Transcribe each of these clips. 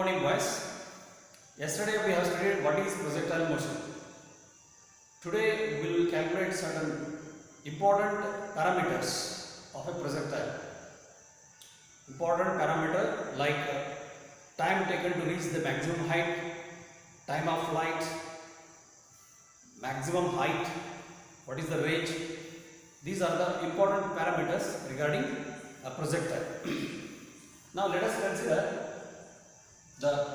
morning, boys. Yesterday we have studied what is projectile motion. Today we will calculate certain important parameters of a projectile. Important parameter like time taken to reach the maximum height, time of flight, maximum height, what is the range. These are the important parameters regarding a projectile. Now let us consider the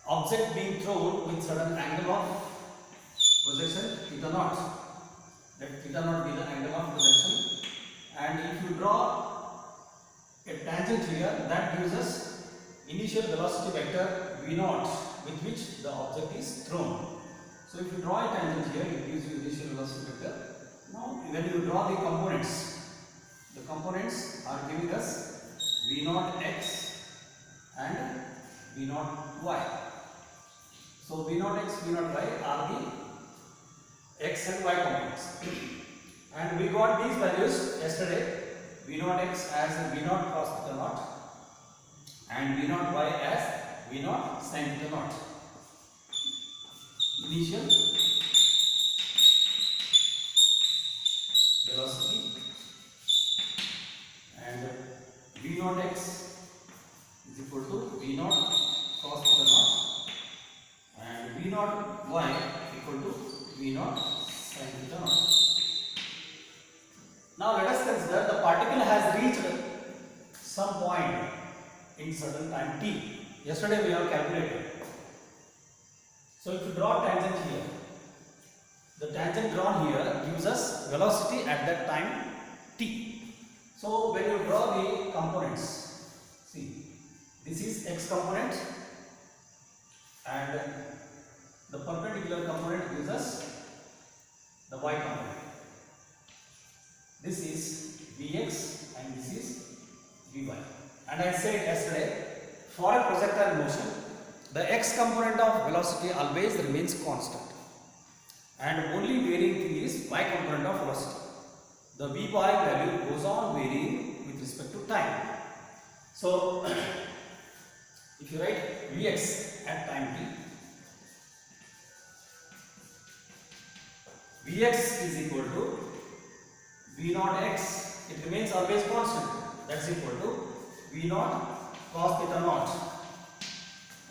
object being thrown with certain angle of projection theta naught. Let theta naught be the angle of projection, and if you draw a tangent here, that gives us initial velocity vector v naught with which the object is thrown. So if you draw a tangent here, it gives you initial velocity vector. Now when you draw the components are giving us v naught x and v naught y. So v naught x, v naught y are the x and y components. And we got these values yesterday. V naught x as v naught cos theta naught and v naught y as v naught sin theta naught. Initial velocity and v naught x is equal to v naught cos theta naught and v naught y equal to v naught sin theta naught. Now let us consider the particle has reached some point in certain time t. Yesterday we have calculated. So if you draw tangent here, the tangent drawn here gives us velocity at that time t. So when you draw the components, see, this is x component and the perpendicular component gives us the y component. This is Vx and this is Vy. And I said yesterday, for a projectile motion, the x component of velocity always remains constant and only varying thing is y component of velocity. The Vy value goes on varying with respect to time. So if you write Vx at time t, Vx is equal to v naught x, it remains always constant, that's equal to v naught cos theta naught,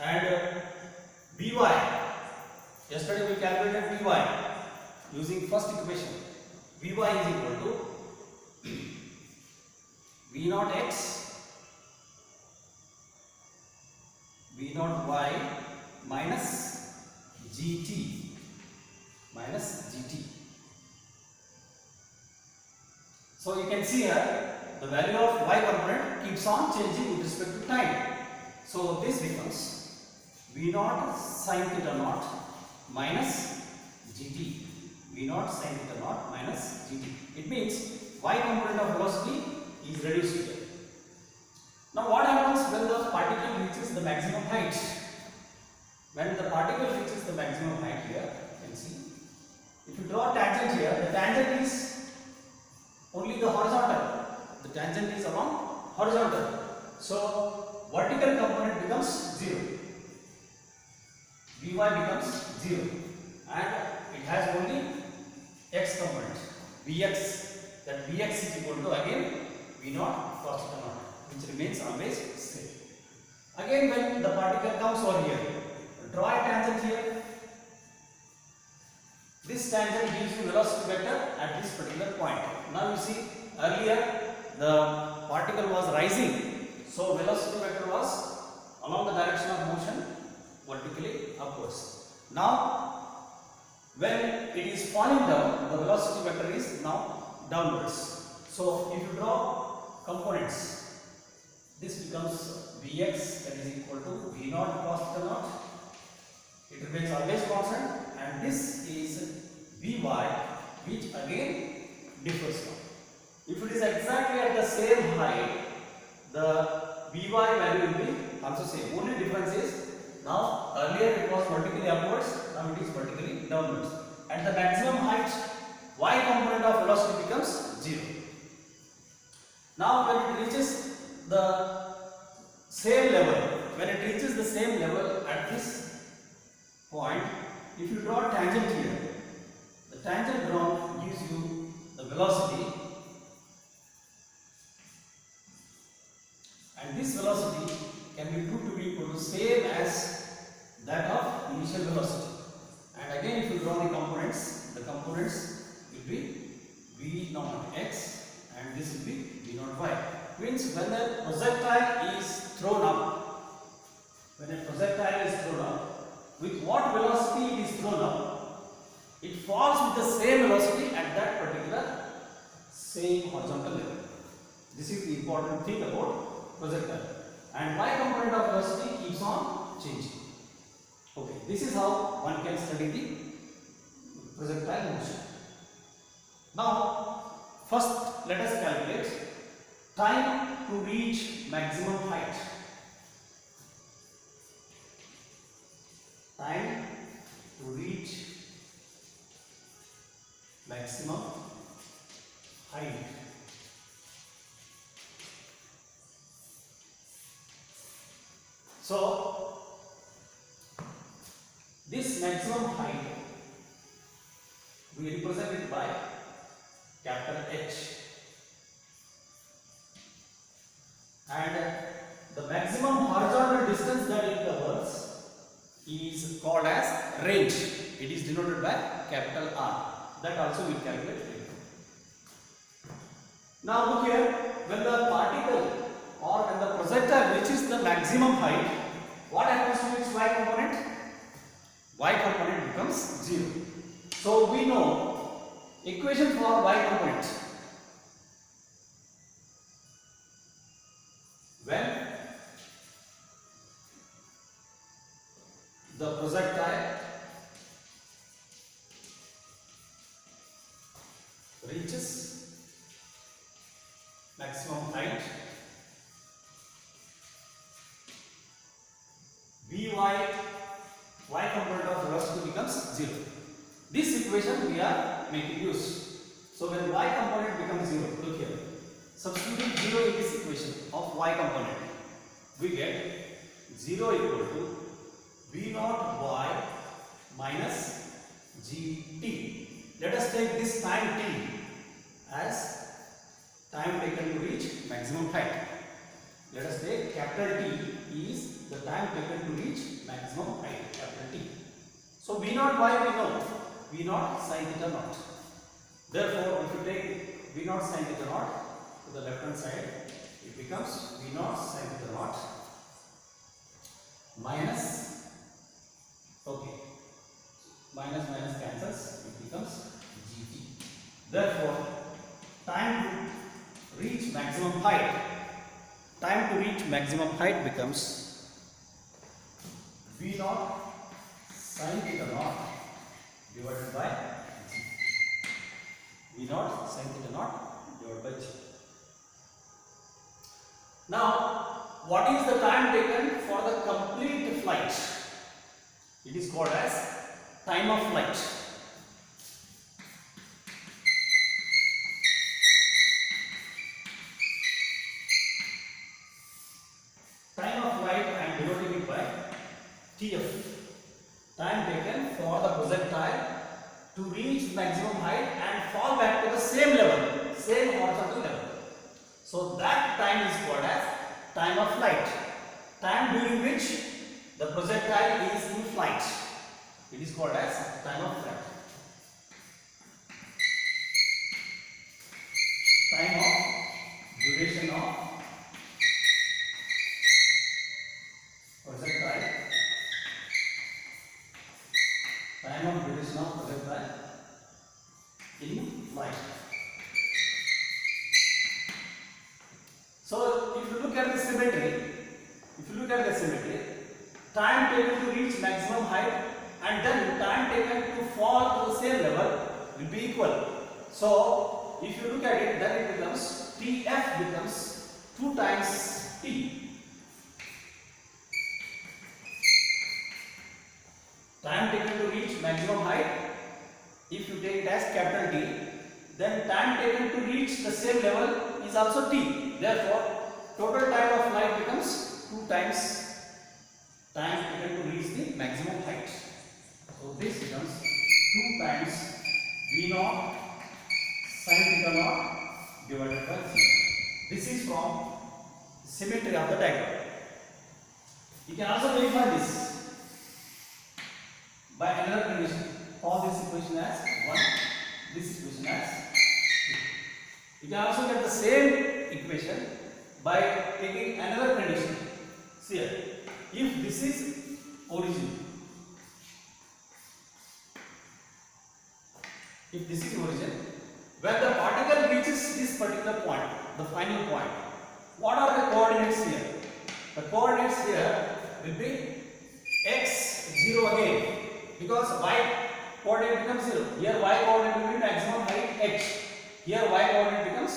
and Vy, yesterday we calculated Vy using first equation. Vy is equal to v naught x, v naught y minus gt. So you can see here the value of y component keeps on changing with respect to time. So this becomes v naught sin theta naught minus gt. V naught sin theta naught minus gt. It means y component of velocity is reduced here. Now what happens when the particle reaches the maximum height? When the particle reaches the maximum height here, you can see, if you draw a tangent here, the tangent is only the horizontal. The tangent is along horizontal. So vertical component becomes 0. Vy becomes 0 and it has only x component. Vx, that Vx is equal to again v naught cos theta naught, which remains always same. Again when the particle comes over here, draw a tangent here. This tangent gives you velocity vector at this particular point. Now you see, earlier the particle was rising, so velocity vector was along the direction of motion vertically upwards. Now when it is falling down, the velocity vector is now downwards. So if you draw components, this becomes Vx, that is equal to v naught cos theta naught. It remains always constant, and this is Vy, which again differs now. If it is exactly at the same height, the Vy value will be also same. Only difference is now earlier it was vertically upwards, now it is vertically downwards. At the maximum height, y component of velocity becomes 0. Now when it reaches the same level, when it reaches with what velocity it is thrown up, it falls with the same velocity at that particular same horizontal level. This is the important thing about projectile. And y component of velocity keeps on changing. Okay, this is how one can study the projectile motion. Now, first let us calculate time to reach maximum height. Time to reach maximum height. So, this maximum height we represent it by capital H, and the maximum horizontal distance that it covers is called as range. It is denoted by capital R. That also we will calculate later. Now look here, when the particle or when the projectile reaches the maximum height, what happens to its y component? Y component becomes 0. So we know equation for y component. When the projectile reaches maximum height, y component of velocity becomes 0. This equation we are making use. So when y component becomes 0, look here, substituting 0 in this equation of y component, we get 0 equal to v naught y minus gt. Let us take this time t as time taken to reach maximum height. Let us take capital T is the time taken to reach maximum height, capital T. So v naught y we know, v naught sin theta naught. Therefore, if you take v naught sin theta naught to the left hand side, it becomes v naught sin theta naught minus, okay, minus minus cancels, it becomes gt. Therefore, time to reach maximum height, becomes v naught sin theta naught divided by g. V naught sin theta naught divided by g. Now, what is the time taken for the complete flight? It is called as time of flight. Time of flight, I am denoting it by TF. Time taken for the projectile to reach maximum height and fall back to the same level, same horizontal level. So that time is called as time of flight. Time during which the projectile is in flight. It is called as time of flight. Time of duration of projectile. Time of duration of projectile in flight. So if you look at the symmetry, time taken to reach maximum height and then time taken to fall to the same level will be equal. So if you look at it, then it becomes TF becomes 2 times T. Time taken to reach maximum height, if you take it as capital T, then time taken to reach the same level is also T. Therefore, total time of flight becomes 2 times time taken to reach the maximum height. So this becomes 2 times V naught sin theta naught divided by g. This is from symmetry of the diagram. You can also verify this by another condition. Call this equation as 1, this equation as 2. You can also get the same equation by taking another condition. See here, if this is origin if this is origin, when the particle reaches this particular point, the final point, what are the coordinates here? The coordinates here will be x 0 again, because y coordinate becomes 0. Here y coordinate will be maximum height h. Here y coordinate becomes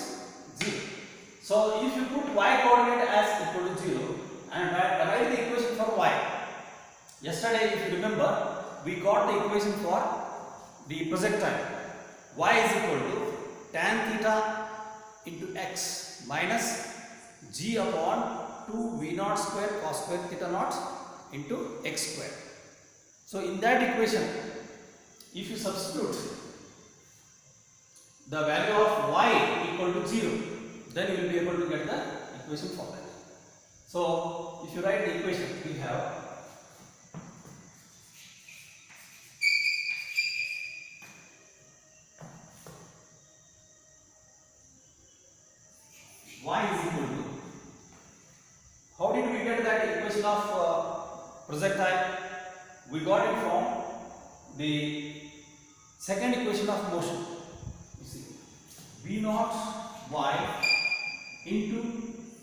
0. So if you put y coordinate as equal to 0 and write the equation for y. Yesterday, if you remember, we got the equation for the projectile. Y is equal to tan theta into x minus g upon 2 v naught square cos square theta naught into x square. So in that equation, if you substitute the value of y equal to 0, then you will be able to get the equation for that. So if you write the equation, we have y is equal to, how did we get that equation of projectile? We got it from the second equation of motion. You see, v naught y into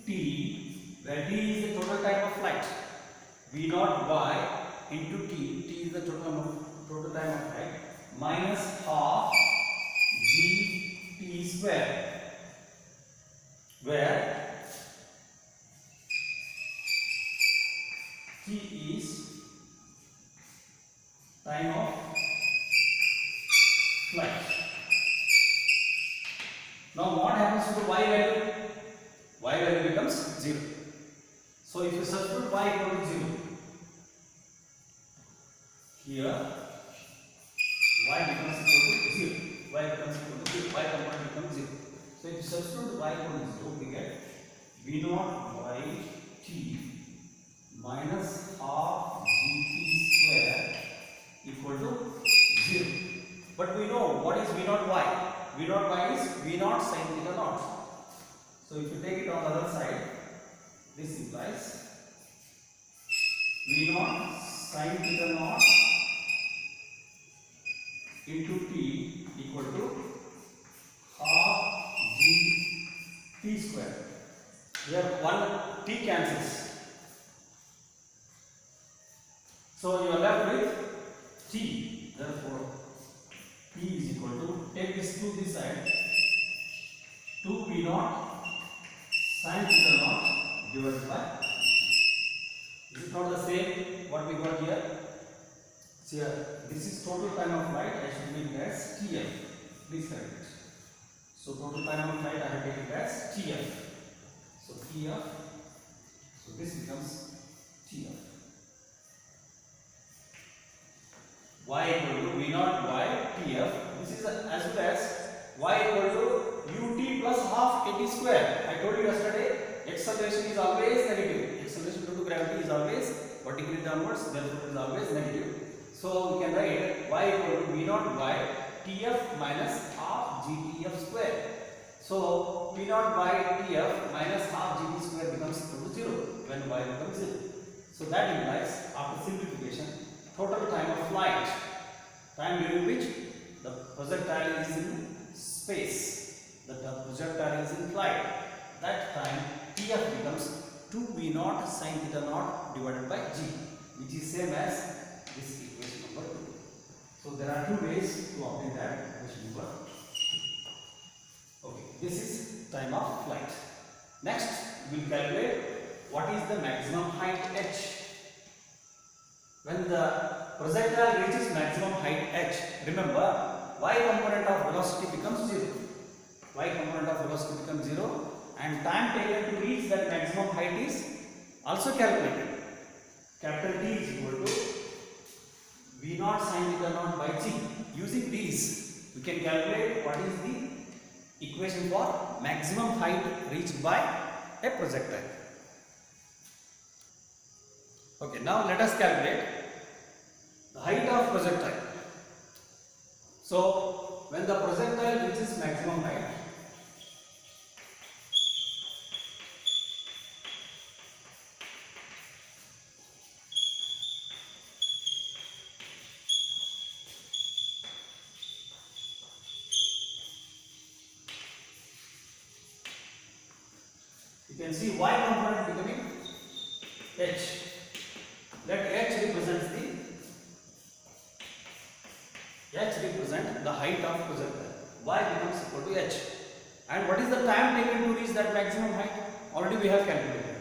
t, where t is the total time of flight. V naught y into t is the total time of flight, minus half g t square, where t is time of flight. Now what happens to the y value? Y value becomes 0. So if you substitute y equal to 0, here y becomes equal to 0. Y becomes equal to 0. Y component becomes 0. So if you substitute y equal to 0, we get v naught y t minus half gt square equal to 0. But we know what is v naught y. V naught y is v naught sin theta naught. So if you take it on the other side, this implies v naught sin theta naught into t equal to half g t square. Here one t cancels. So you are left with t. Therefore, t is equal to, take this to this side, 2 v naught sin theta naught divided by, is it not the same what we got here? See here, this is total time of flight. I should make it as tf. Please correct it. So total time of flight I have taken it as tf. So tf. So this becomes tf. Y equal to v naught y tf. This is as well as y equal to ut plus half at square. I told you yesterday, acceleration is always negative. Acceleration due to gravity is always vertically downwards, therefore it is always negative. So we can write y equal to v naught y tf minus half gtf square. So v naught y tf minus half gt square becomes equal to 0 when y becomes 0. So that implies, after simplification, total time of flight, time during which the projectile is in space, the projectile is in flight, that time tf becomes 2 v naught sin theta naught divided by g, which is same as this equation number 2. So there are two ways to obtain that equation number 2. Okay, this is time of flight. Next, we will calculate what is the maximum height h. When the projectile reaches maximum height h, remember, y component of velocity becomes 0. Y component of velocity becomes 0 and time taken to reach that maximum height is also calculated. Capital T is equal to v naught sin theta naught by g. Using these, we can calculate what is the equation for maximum height reached by a projectile. Okay, now let us calculate the height of projectile. So, when the projectile reaches maximum height, can see y component becoming h. Let h represent the height of projectile. Y becomes equal to h. And what is the time taken to reach that maximum height? Already we have calculated.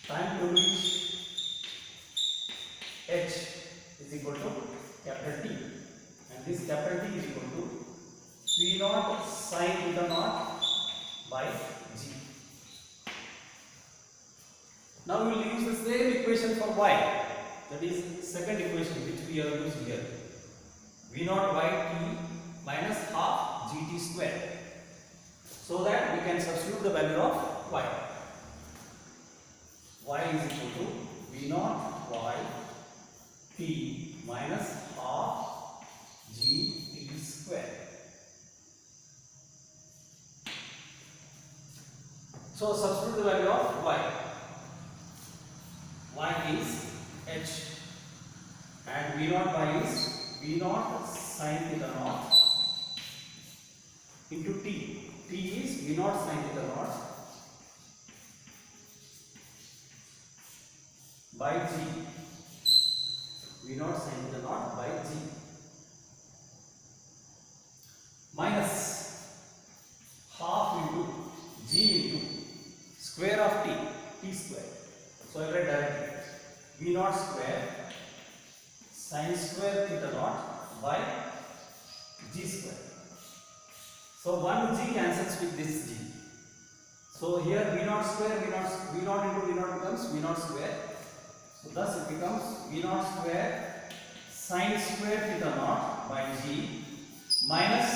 Time to reach h is equal to capital T, and this capital T is equal to P naught sin theta naught by g. Now we will use the same equation for y, that is second equation which we have used here. V naught by t minus half gt square, so that we can substitute the value of y. Y is equal to V naught by t minus half gt square. So substitute the value of y. Y is h, and V naught by is V naught sin theta naught into t. T is V naught sin theta naught by g. V naught sin theta naught by g minus half into g into square of t square. So I write directly V naught square sin square theta naught by g square. So one g cancels with this g. So here V naught square, V naught into V naught becomes V naught square. So thus it becomes V naught square sin square theta naught by g minus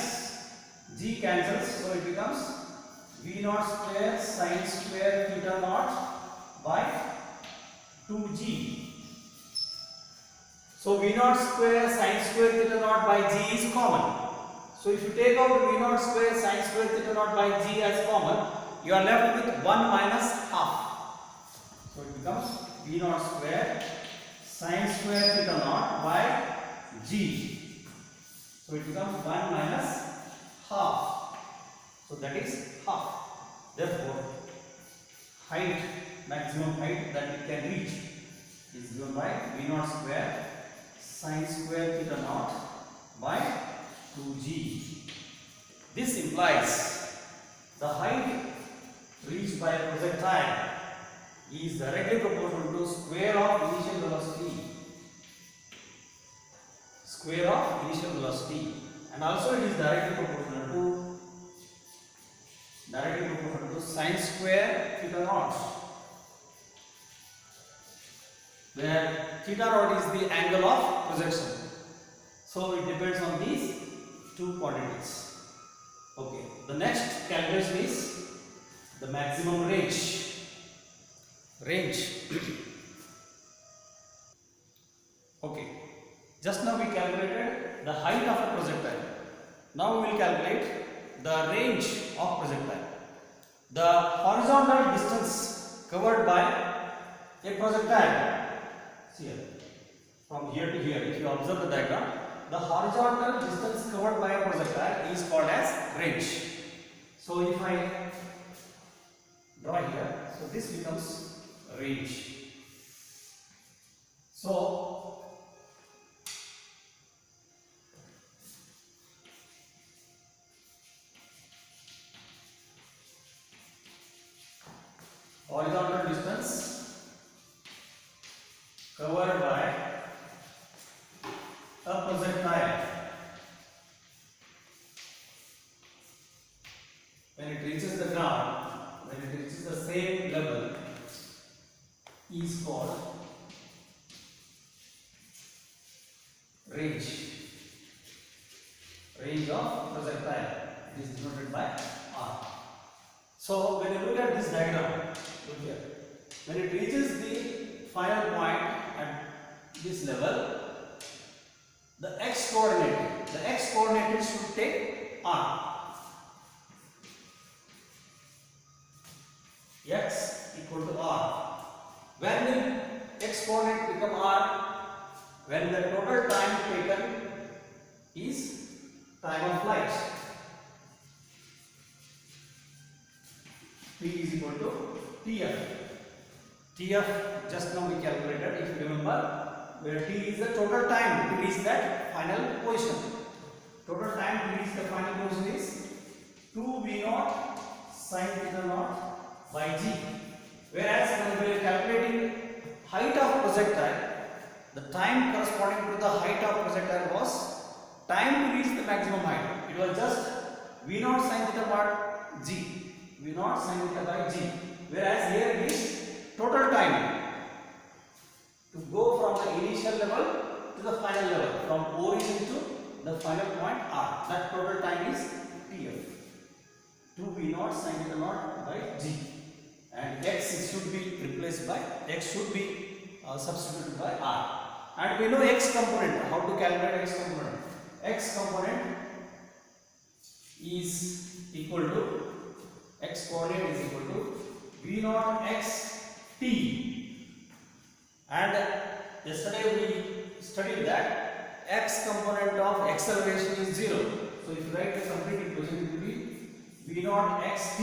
g cancels, so it becomes V naught square sin square theta naught by 2g. So V naught square sin square theta naught by g is common. So if you take out V naught square sin square theta naught by g as common, you are left with 1 minus half. So it becomes V naught square sin square theta naught by g. So it becomes 1 minus half. So that is half. Therefore, height, maximum height that it can reach is given by V naught square sin square theta naught by 2g. This implies the height reached by a projectile is directly proportional to square of initial velocity. Square of initial velocity, and also it is directly proportional to sin square theta naught, where theta naught is the angle of projection. So it depends on these two quantities. Okay, the next calculation is the maximum range. Okay, just now we calculated the height of a projectile. Now we will calculate the range of projectile. The horizontal distance covered by a projectile, see here, from here to here, if you observe the diagram, the horizontal distance covered by a projectile is called as range. So if I draw here, so this becomes range. So horizontal distance covered by a projectile when it reaches the ground, when it reaches the same level, is called range. Range of projectile is denoted by r. So when you look at this diagram, look here, when it reaches the final point at this level, the x coordinate should take r. X equal to r. When will x coordinate become r? When the total time taken is time of flight. T is equal to TF. TF just now we calculated, if you remember, where T is the total time to reach that final position. Total time to reach the final position is 2V0 sin theta naught by G. Whereas when we are calculating height of projectile, the time corresponding to the height of projectile was time to reach the maximum height. It was just V0 sin theta naught G. V0 sin theta by G. Whereas here it is total time to go from the initial level to the final level, from origin to the final point R. That total time is TF. 2V0 sin theta naught by G. And X should be replaced by, X should be substituted by R. And we know X component. How to calculate X component? X component is equal to, X coordinate is equal to V0 X T. And yesterday we studied that X component of acceleration is 0. So if you write the complete equation, it will be V0 X T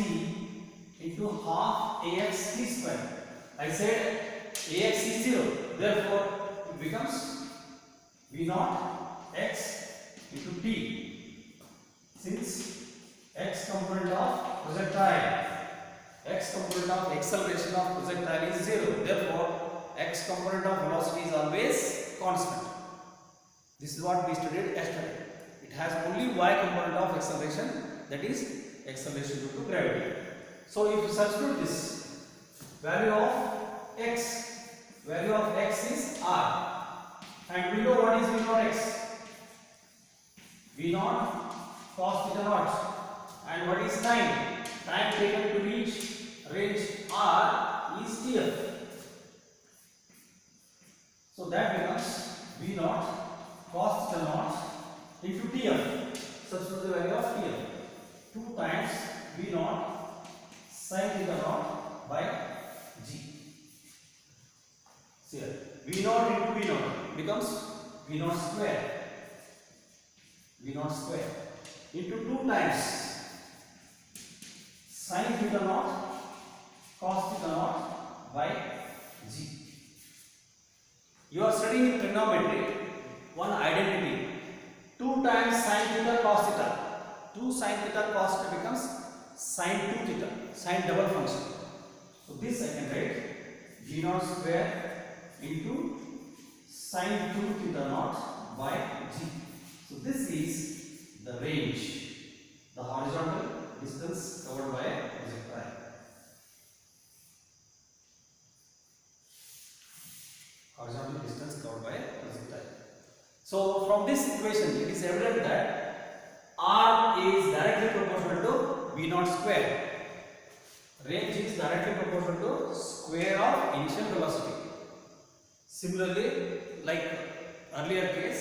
into half AX T square. I said AX is 0. Therefore, it becomes V0 X into T. Since X component of projectile, X component of acceleration of projectile is 0. Therefore, X component of velocity is always constant. This is what we studied yesterday. It has only Y component of acceleration, that is acceleration due to gravity. So if you substitute this, value of X is R. And we know what is V0 X. V0 cos theta naught. And what is time? Time taken to reach range R is TF. So that becomes V0 cos theta naught into TF. Substitute the value of TF. 2 times V0 sin theta naught by G. See here, V0 into V0 becomes V0 square. V0 square into 2 times sin theta naught cos theta naught by G. You are studying in trigonometry one identity. 2 times sin theta cos theta. 2 sin theta cos theta becomes sin 2 theta, sin double function. So this I can write V0 square into sin 2 theta naught by G. So this is the range, the horizontal distance covered by a projectile. Horizontal distance covered by a projectile. So from this equation, it is evident that R is directly proportional to V0 square. Range is directly proportional to square of initial velocity. Similarly, like earlier case,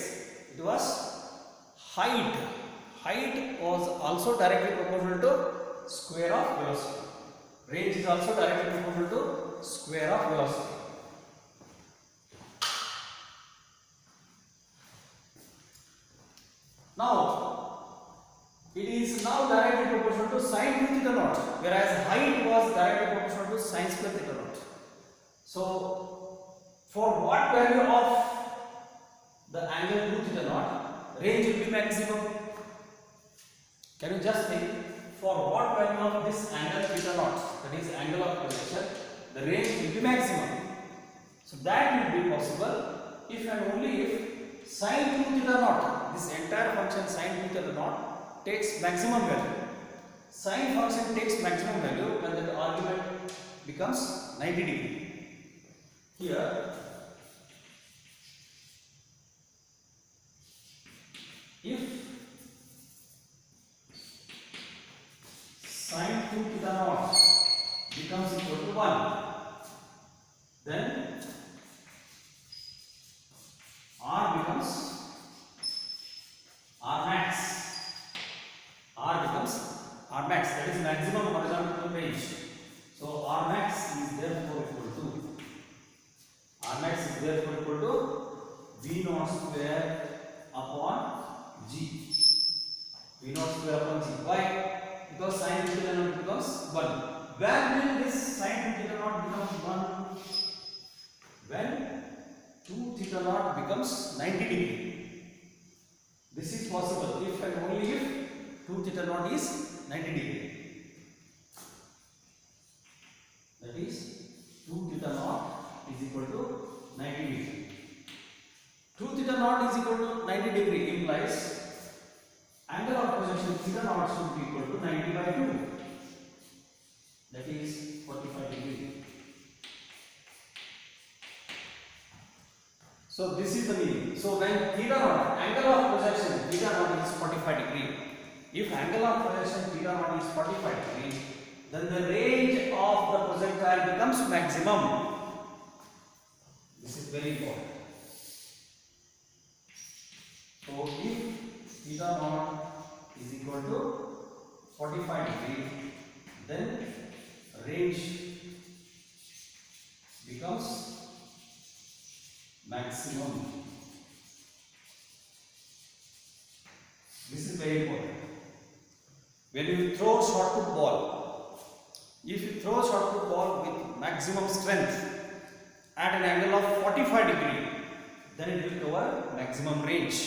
it was height. Height was also directly proportional to square of velocity. Range is also directly proportional to square of velocity. Now, it is now directly proportional to sin 2 theta naught, whereas height was directly proportional to sin square theta naught. So, for what value of the angle 2 theta naught, range will be maximum? Can you just think, for what value of this angle theta naught, that is angle of projection, the range will be maximum. So that will be possible if and only if sin 2 theta naught, this entire function sin 2 theta naught takes maximum value. Sin function takes maximum value when the argument becomes 90 degree. Here, if sin 2 theta naught becomes equal to 1, then R becomes R max. R becomes R max, that is maximum horizontal range. So R max is therefore equal to, R max theta naught becomes 90 degree. This is possible if and only if 2 theta naught is 90 degree. That is 2 theta naught is equal to 90 degree. 2 theta naught is equal to 90 degree implies angle of projection theta naught should be equal to 90 by 2. That is 45 degree. So this is the meaning. So when theta naught, angle of projection theta naught is 45 degree. If angle of projection theta naught is 45 degree, then the range of the projectile becomes maximum. This is very important. So if theta naught is equal to 45 degree, then range becomes maximum. This is very important. When you throw shot put ball, if you throw shot put ball with maximum strength at an angle of 45 degree, then it will cover maximum range.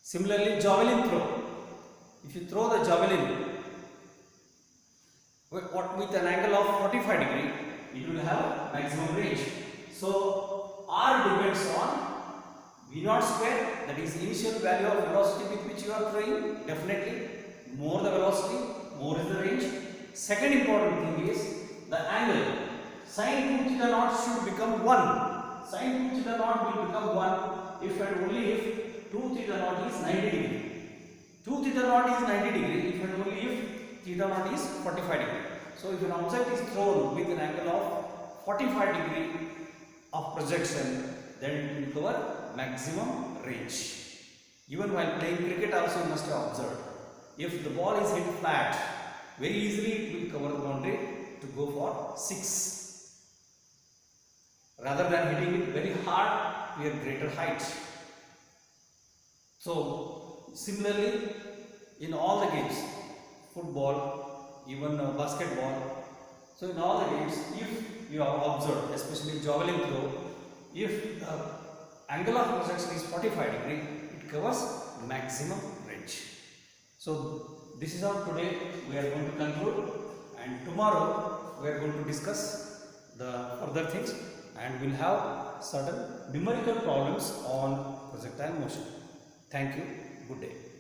Similarly, javelin throw. If you throw the javelin with an angle of 45 degree, it will have maximum range. So R depends on V naught square, that is initial value of velocity with which you are throwing. Definitely, more the velocity, more is the range. Second important thing is the angle. Sin 2 theta naught should become 1. Sin 2 theta naught will become 1 if and only if 2 theta naught is 90 degree. 2 theta naught is 90 degree if and only if theta naught is 45 degree. So if an object is thrown with an angle of 45 degree of projection, then it will cover maximum range. Even while playing cricket also you must have observed. If the ball is hit flat, very easily it will cover the boundary to go for 6. Rather than hitting it very hard to a greater height. So similarly, in all the games, football, even basketball, so in all the games, if you have observed, especially javelin throw, if the angle of projection is 45 degree, it covers maximum range. So this is how today we are going to conclude, and tomorrow we are going to discuss the further things, and we'll have certain numerical problems on projectile motion. Thank you. Good day.